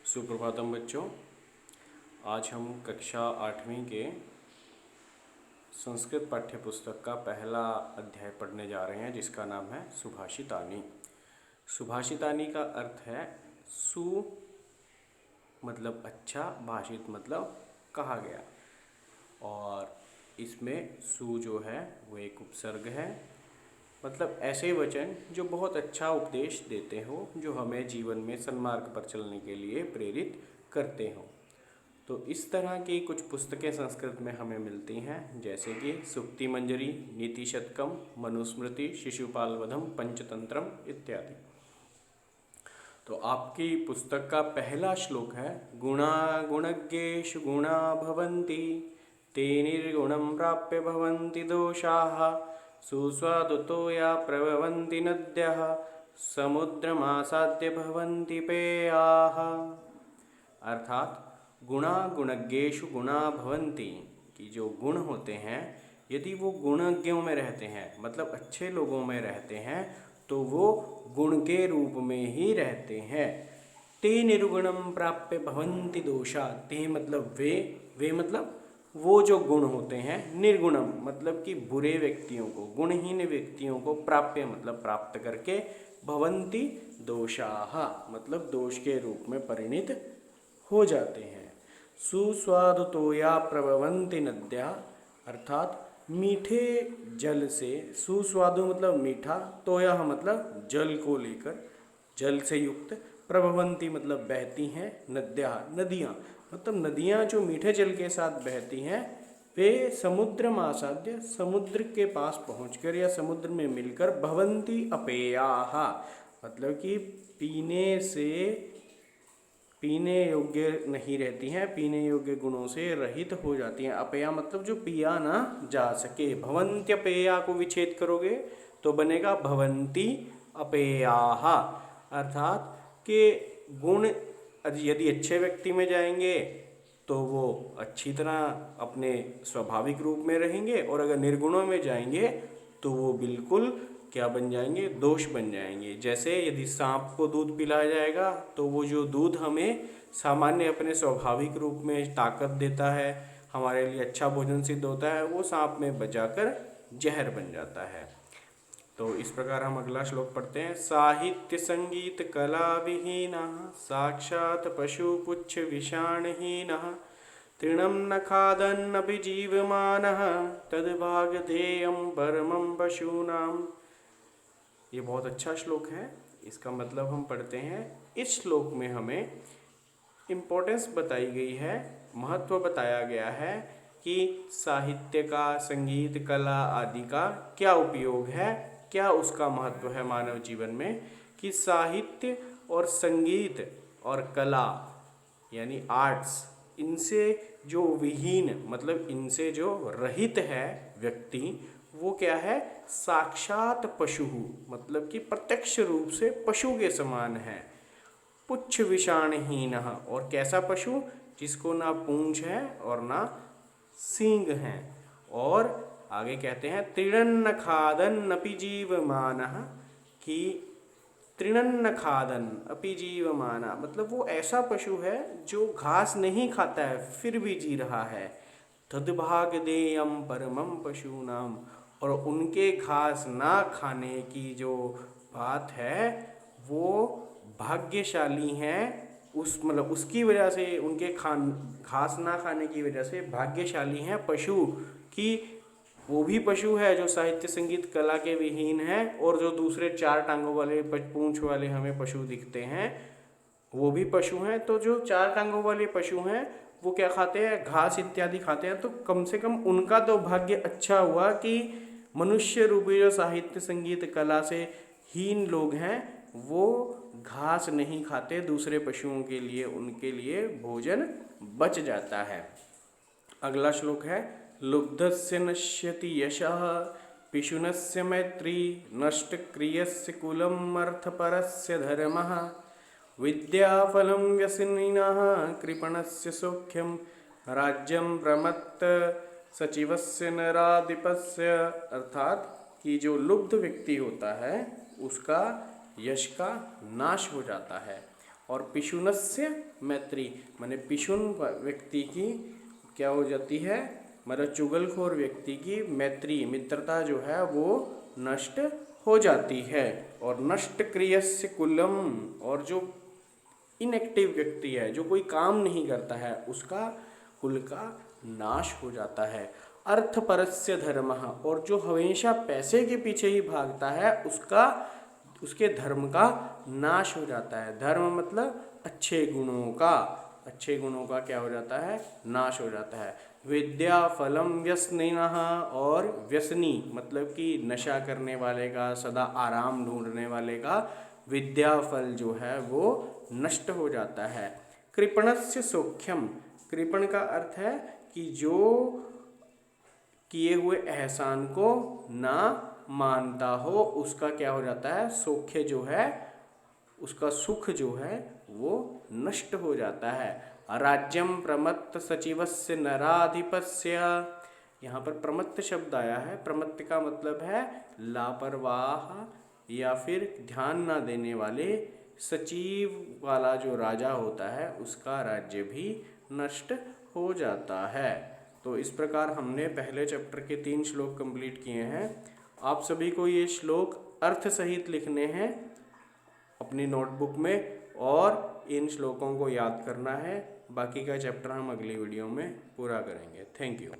सुप्रभातम बच्चों। आज हम कक्षा 8वीं के संस्कृत पाठ्य पुस्तक का पहला अध्याय पढ़ने जा रहे हैं, जिसका नाम है सुभाषितानी। सुभाषितानी का अर्थ है सु मतलब अच्छा, भाषित मतलब कहा गया, और इसमें सु जो है वो एक उपसर्ग है, मतलब ऐसे वचन जो बहुत अच्छा उपदेश देते हो, जो हमें जीवन में सन्मार्ग पर चलने के लिए प्रेरित करते हो। तो इस तरह की कुछ पुस्तकें संस्कृत में हमें मिलती हैं, जैसे कि सुक्ति मंजरी, नीति शतकम, मनुस्मृति, शिशुपाल वधम, पंचतंत्रम इत्यादि। तो आपकी पुस्तक का पहला श्लोक है गुणा गुणज्ञेषु गुणा भवन्ति ते निर्गुणं प्राप्य भवन्ति दोषाः सुस्वादुतो या प्रभवन्ति नद्यः समुद्रमासाद्य भवन्ति पेयाः। अर्थात गुणा गुणज्ञेषु गुणा भवन्ति, कि जो गुण होते हैं यदि वो गुणज्ञों में रहते हैं, मतलब अच्छे लोगों में रहते हैं, तो वो गुण के रूप में ही रहते हैं। ते निर्गुणम प्राप्य भवन्ति दोषा, ते मतलब वे मतलब वो जो गुण होते हैं, निर्गुणम मतलब कि बुरे व्यक्तियों को, गुणहीन व्यक्तियों को, प्राप्य मतलब प्राप्त करके, भवन्ति दोषाः मतलब दोष के रूप में परिणित हो जाते हैं। सुस्वादुतो या प्रभवन्ति नद्या, अर्थात मीठे जल से, सुस्वादु मतलब मीठा, तोयः मतलब जल को लेकर, जल से युक्त, प्रभवन्ति मतलब बहती हैं, नद्या नदियाँ मतलब नदियाँ जो मीठे जल के साथ बहती हैं, वे समुद्रमासाद्य समुद्र के पास पहुंचकर या समुद्र में मिलकर भवन्ति अपेयाः मतलब कि पीने योग्य नहीं रहती हैं, पीने योग्य गुणों से रहित हो जाती हैं। अपेया मतलब जो पिया ना जा सके। भवन्त्यपेया को विच्छेद करोगे तो बनेगा भवन्ति अपेयाः, अर्थात कि गुण यदि अच्छे व्यक्ति में जाएंगे तो वो अच्छी तरह अपने स्वाभाविक रूप में रहेंगे, और अगर निर्गुणों में जाएंगे तो वो बिल्कुल क्या बन जाएंगे, दोष बन जाएंगे। जैसे यदि सांप को दूध पिलाया जाएगा तो वो जो दूध हमें सामान्य अपने स्वाभाविक रूप में ताकत देता है, हमारे लिए अच्छा भोजन सिद्ध होता है, वो सांप में बजाकर जहर बन जाता है। तो इस प्रकार हम अगला श्लोक पढ़ते हैं। साहित्य संगीत कला विहीनः साक्षात् पशुपुच्छ विषाणहीनः तृणं न खादन्नपि जीवमानः तद्भागधेयं परमं पशूनाम्। ये बहुत अच्छा श्लोक है। इसका मतलब हम पढ़ते हैं। इस श्लोक में हमें इम्पोर्टेंस बताई गई है, महत्व बताया गया है कि साहित्य का, संगीत, कला आदि का क्या उपयोग है, क्या उसका महत्व है मानव जीवन में, कि साहित्य और संगीत और कला यानी आर्ट्स, इनसे जो विहीन मतलब इनसे जो रहित है व्यक्ति, वो क्या है, साक्षात पशु मतलब कि प्रत्यक्ष रूप से पशु के समान है। पुच्छ विषाणहीनः, और कैसा पशु, जिसको ना पूंछ है और ना सींग हैं। और आगे कहते हैं तृणन्न खादन अपि जीवमानः, कि तृणन्न खादन अपि जीवमाना मतलब वो ऐसा पशु है जो घास नहीं खाता है फिर भी जी रहा है। तद्भागधेयं परमं पशूनाम, और उनके घास ना खाने की जो बात है वो भाग्यशाली हैं, उस मतलब उसकी वजह से, उनके घास ना खाने की वजह से भाग्यशाली हैं पशु, कि वो भी पशु है जो साहित्य संगीत कला के विहीन है, और जो दूसरे चार टांगों वाले पूंछ वाले हमें पशु दिखते हैं वो भी पशु हैं। तो जो चार टांगों वाले पशु हैं वो क्या खाते हैं, घास इत्यादि खाते हैं। तो कम से कम उनका तो भाग्य अच्छा हुआ कि मनुष्य रूपी जो साहित्य संगीत कला से हीन लोग हैं वो घास नहीं खाते, दूसरे पशुओं के लिए, उनके लिए भोजन बच जाता है। अगला श्लोक है लुब्धस्य नश्यति यशः पिशुनस्य मैत्री नष्टक्रियस्य कुलम् अर्थपरस्य धर्मः विद्याफलं व्यसनिनः कृपणस्य सौख्यं राज्यं प्रमत्त सचिवस्य नराधिपस्य। अर्थात कि जो लुब्ध व्यक्ति होता है उसका यश का नाश हो जाता है, और पिशुनस्य मैत्री माने पिशुन व्यक्ति की क्या हो जाती है, मतलब चुगलखोर व्यक्ति की मैत्री मित्रता जो है वो नष्ट हो जाती है। और नष्ट क्रियस्य कुलम, और जो इनएक्टिव व्यक्ति है, जो कोई काम नहीं करता है, उसका कुल का नाश हो जाता है। अर्थपरस्य धर्मः, और जो हमेशा पैसे के पीछे ही भागता है उसके धर्म का नाश हो जाता है। धर्म मतलब अच्छे गुणों का क्या हो जाता है, नाश हो जाता है। विद्या फलम व्यसनिनः, और व्यसनी मतलब कि नशा करने वाले का, सदा आराम ढूंढने वाले का विद्या फल जो है वो नष्ट हो जाता है। कृपणस्य सौख्यम, कृपण का अर्थ है कि जो किए हुए एहसान को ना मानता हो उसका क्या हो जाता है, सौख्य जो है, उसका सुख जो है वो नष्ट हो जाता है। राज्यम प्रमत्त सचिवस्य नराधिपस्य, यहाँ पर प्रमत्त शब्द आया है। प्रमत्त का मतलब है लापरवाह या फिर ध्यान ना देने वाले। सचिव वाला जो राजा होता है उसका राज्य भी नष्ट हो जाता है। तो इस प्रकार हमने पहले चैप्टर के 3 श्लोक कंप्लीट किए हैं। आप सभी को ये श्लोक अर्थ सहित लिखने हैं अपनी नोटबुक में, और इन श्लोकों को याद करना है। बाकी का चैप्टर हम अगली वीडियो में पूरा करेंगे। Thank you.